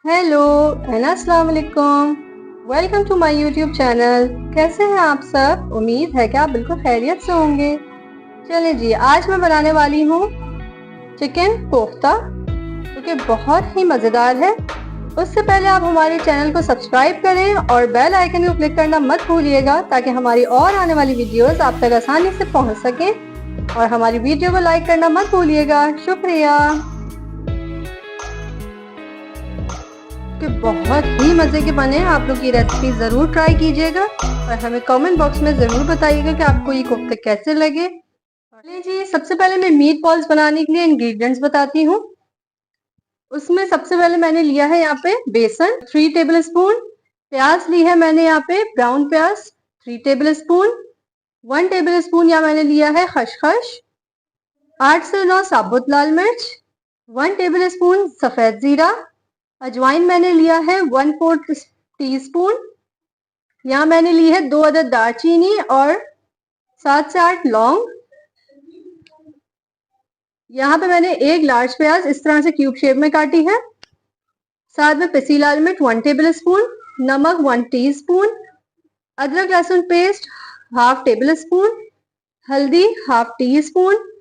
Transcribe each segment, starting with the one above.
Hello and अस्सलाम वालेकुम। Welcome to my YouTube channel. कैसे हैं आप सब? उम्मीद है कि आप बिल्कुल खैरियत से होंगे। चलिए जी, आज मैं बनाने वाली हूँ चिकन कोफ्ता, जो कि बहुत ही मज़ेदार है। उससे पहले आप हमारे चैनल को सब्सक्राइब करें और बेल आइकन को क्लिक करना मत भूलिएगा, ताकि हमारी और आने वाली वीडियोस आप तक आसानी से पहुंच सकें। और हमारी वीडियो को लाइक करना मत भूलिएगा। शुक्रिया। कि बहुत ही मज़े के बने। आप लोग ये रेसिपी ज़रूर ट्राई कीजिएगा और हमें कमेंट बॉक्स में ज़रूर बताइएगा कि आपको ये कोफ्ते कैसे लगे। चलिए जी, सबसे पहले मैं मीट बॉल्स बनाने के लिए इंग्रेडिएंट्स बताती हूँ। उसमें सबसे पहले मैंने लिया है यहाँ पे बेसन 3 टेबल स्पून, प्याज ली है मैंने यहाँ पे ब्राउन प्याज 3 टेबल स्पून, 1 टेबल स्पून यहाँ मैंने लिया है खसखस, 8 से 9 साबुत लाल मिर्च, 1 टेबल स्पून सफेद जीरा, अजवाइन मैंने लिया है 1/4 टीस्पून। यहाँ मैंने ली है 2 अदद दालचीनी और 7 से 8 लौंग। यहाँ पे मैंने एक लार्ज प्याज इस तरह से क्यूब शेप में काटी है। साथ में पिसी लाल मिर्च 1 टेबल स्पून, नमक 1 टीस्पून, अदरक लहसुन पेस्ट हाफ टेबल स्पून, हल्दी हाफ टी स्पून,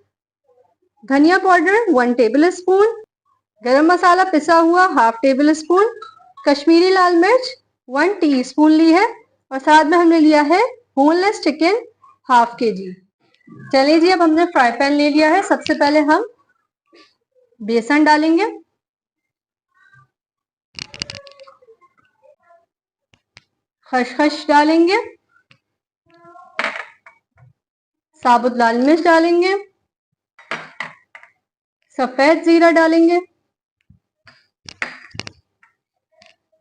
धनिया पाउडर 1 टेबल स्पून, गरम मसाला पिसा हुआ हाफ टेबल स्पून, कश्मीरी लाल मिर्च 1 टीस्पून ली है, और साथ में हमने लिया है बोनलेस चिकन हाफ केजी। चलिए जी, अब हमने फ्राई पैन ले लिया है। सबसे पहले हम बेसन डालेंगे, खसखस डालेंगे, साबुत लाल मिर्च डालेंगे, सफेद जीरा डालेंगे,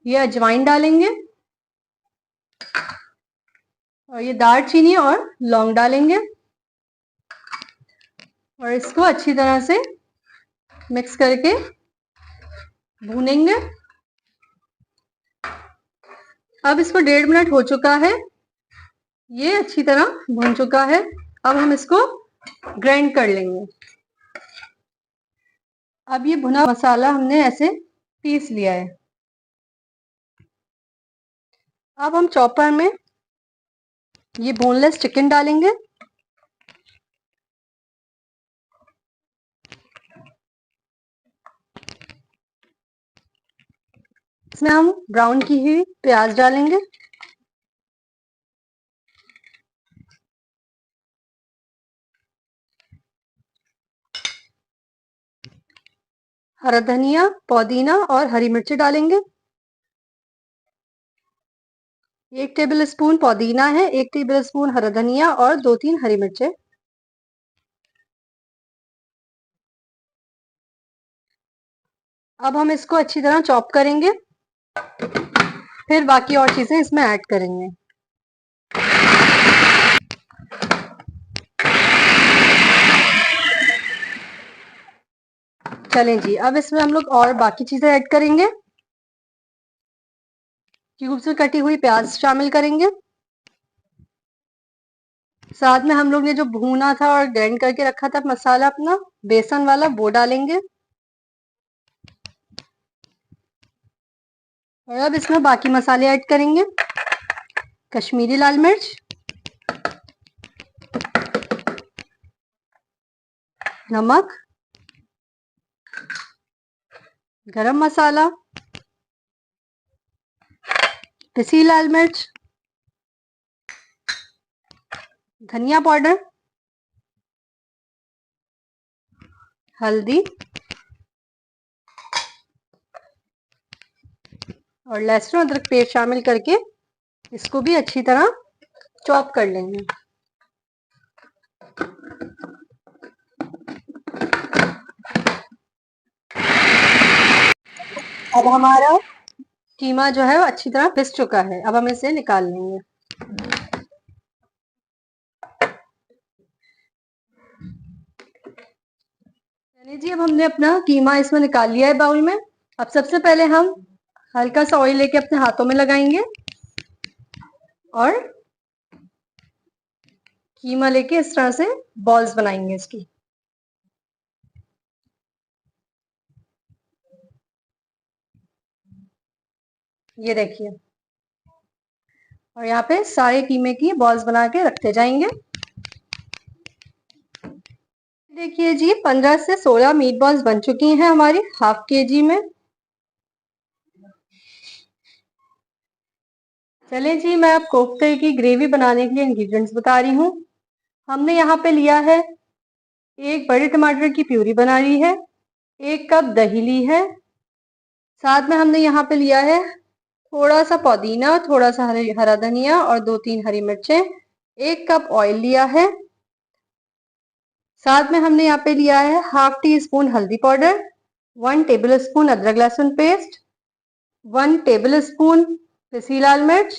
ये अजवाइन डालेंगे, और ये दालचीनी और लौंग डालेंगे, और इसको अच्छी तरह से मिक्स करके भूनेंगे। अब इसको 1.5 मिनट हो चुका है, ये अच्छी तरह भून चुका है। अब हम इसको ग्राइंड कर लेंगे। अब ये भुना मसाला हमने ऐसे पीस लिया है। अब हम चॉपर में ये बोनलेस चिकन डालेंगे, इसमें हम ब्राउन की हुई प्याज डालेंगे, हरा धनिया, पुदीना और हरी मिर्ची डालेंगे। 1 टेबल स्पून पुदीना है, 1 टेबल स्पून हरा धनिया और 2-3 हरी मिर्चें। अब हम इसको अच्छी तरह चॉप करेंगे, फिर बाकी और चीजें इसमें ऐड करेंगे। चलें जी, अब इसमें हम लोग और बाकी चीजें ऐड करेंगे। क्यूब्स में कटी हुई प्याज शामिल करेंगे, साथ में हम लोग ने जो भूना था और ग्राइंड करके रखा था मसाला अपना बेसन वाला, वो डालेंगे। और अब इसमें बाकी मसाले ऐड करेंगे। कश्मीरी लाल मिर्च, नमक, गरम मसाला, पिसी लाल मिर्च, धनिया पाउडर, हल्दी और लहसुन अदरक पेस्ट शामिल करके इसको भी अच्छी तरह चॉप कर लेंगे। अब हमारा कीमा जो है वो अच्छी तरह पिस चुका है। अब हम इसे निकाल लेंगे। चलिए जी, अब हमने अपना कीमा इसमें निकाल लिया है बाउल में। अब सबसे पहले हम हल्का सा ऑयल लेके अपने हाथों में लगाएंगे और कीमा लेके इस तरह से बॉल्स बनाएंगे इसकी। ये देखिए, और यहाँ पे सारे कीमे की बॉल्स बना के रखते जाएंगे। देखिए जी, 15 से 16 मीट बॉल्स बन चुकी हैं हमारी हाफ केजी में। चले जी, मैं अब कोफ्ते की ग्रेवी बनाने के लिए इंग्रेडिएंट्स बता रही हूँ। हमने यहाँ पे लिया है, एक बड़े टमाटर की प्यूरी बना ली है, 1 कप दही ली है, साथ में हमने यहाँ पे लिया है थोड़ा सा पुदीना, थोड़ा सा हरा धनिया और 2-3 हरी मिर्चें, 1 कप ऑयल लिया है, साथ में हमने यहाँ पे लिया है हाफ टी स्पून हल्दी पाउडर, 1 टेबल स्पून अदरक लहसुन पेस्ट, 1 टेबल स्पून पिसी लाल मिर्च,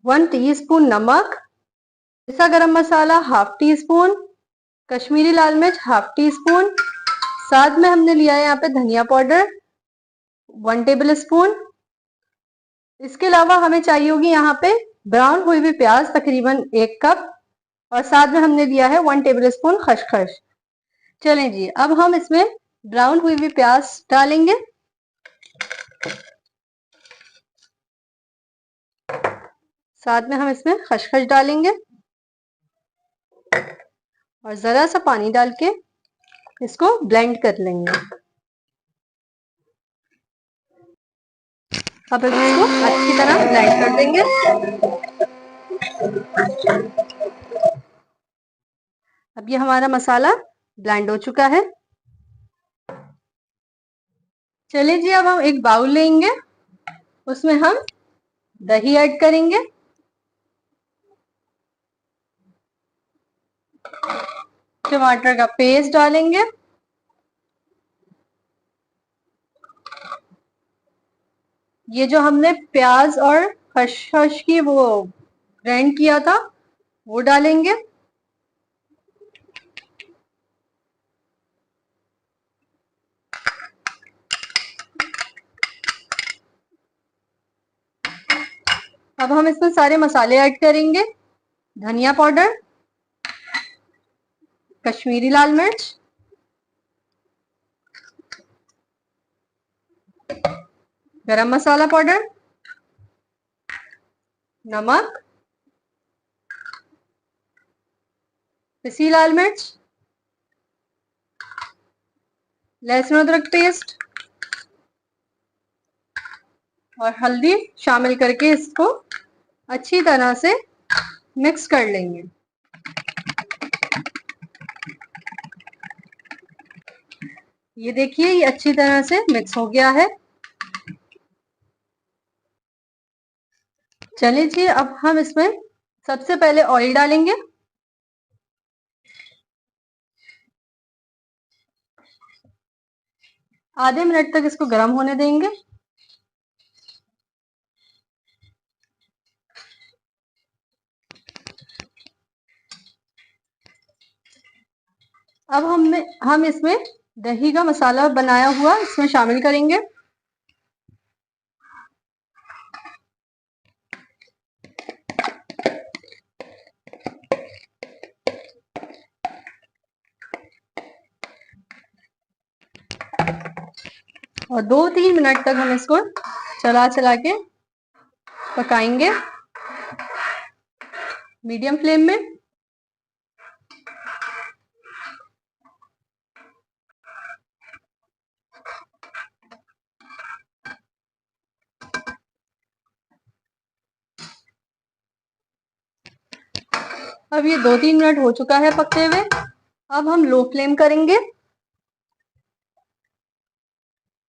1 टीस्पून नमक, पिसा गरम मसाला हाफ टी स्पून, कश्मीरी लाल मिर्च हाफ टी स्पून, साथ में हमने लिया है यहाँ पे धनिया पाउडर 1 टेबल स्पून। इसके अलावा हमें चाहिए होगी यहाँ पे ब्राउन हुई हुई प्याज तकरीबन 1 कप, और साथ में हमने लिया है 1 टेबल स्पून खसखस। चलें जी, अब हम इसमें ब्राउन हुई हुई प्याज डालेंगे, साथ में हम इसमें खसखस डालेंगे और जरा सा पानी डाल के इसको ब्लेंड कर लेंगे। अब इसको अच्छी तरह ब्लेंड कर देंगे। अब ये हमारा मसाला ब्लेंड हो चुका है। चलिए जी, अब हम एक बाउल लेंगे, उसमें हम दही ऐड करेंगे, टमाटर का पेस्ट डालेंगे, ये जो हमने प्याज और खसखस की वो ग्राइंड किया था वो डालेंगे, अब हम इसमें सारे मसाले ऐड करेंगे, धनिया पाउडर, कश्मीरी लाल मिर्च, गरम मसाला पाउडर, नमक, पिसी लाल मिर्च, लहसुन अदरक पेस्ट और हल्दी शामिल करके इसको अच्छी तरह से मिक्स कर लेंगे। ये देखिए, ये अच्छी तरह से मिक्स हो गया है। चलिए जी, अब हम इसमें सबसे पहले ऑयल डालेंगे, आधे मिनट तक इसको गर्म होने देंगे। अब हम इसमें दही का मसाला बनाया हुआ इसमें शामिल करेंगे, और 2-3 मिनट तक हम इसको चला चला के पकाएंगे मीडियम फ्लेम में। अब ये 2-3 मिनट हो चुका है पकते हुए। अब हम लो फ्लेम करेंगे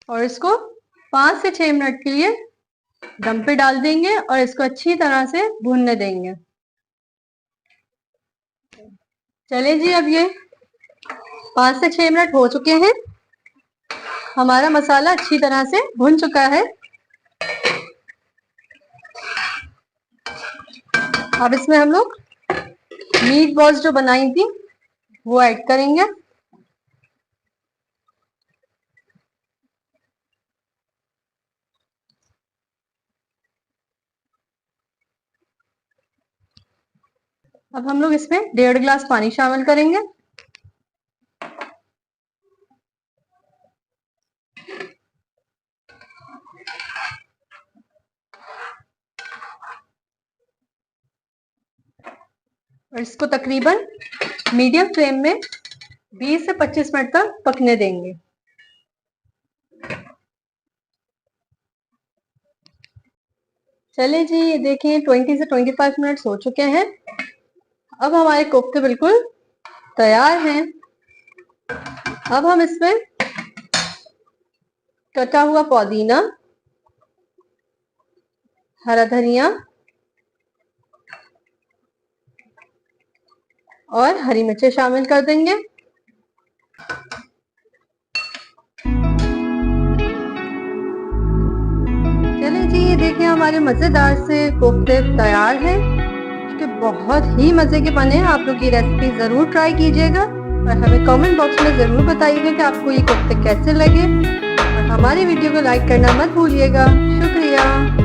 और इसको 5 से 6 मिनट के लिए दम पे डाल देंगे और इसको अच्छी तरह से भूनने देंगे। चलिए जी, अब ये 5 से 6 मिनट हो चुके हैं, हमारा मसाला अच्छी तरह से भुन चुका है। अब इसमें हम लोग मीट बॉल्स जो बनाई थी वो ऐड करेंगे, अब हम लोग इसमें 1.5 गिलास पानी शामिल करेंगे, और इसको तकरीबन मीडियम फ्लेम में 20 से 25 मिनट तक पकने देंगे। चलिए जी, ये देखें 20 से 25 मिनट हो चुके हैं। अब हमारे कोफ्ते बिल्कुल तैयार हैं। अब हम इसमें कटा हुआ पुदीना, हरा धनिया और हरी मिर्चें शामिल कर देंगे। चलिए जी, ये देखिए हमारे मजेदार से कोफ्ते तैयार हैं, जो बहुत ही मजे के बने हैं। आप लोग ये रेसिपी जरूर ट्राई कीजिएगा और हमें कमेंट बॉक्स में जरूर बताइएगा कि आपको ये कोफ्ते कैसे लगे। और हमारी वीडियो को लाइक करना मत भूलिएगा। शुक्रिया।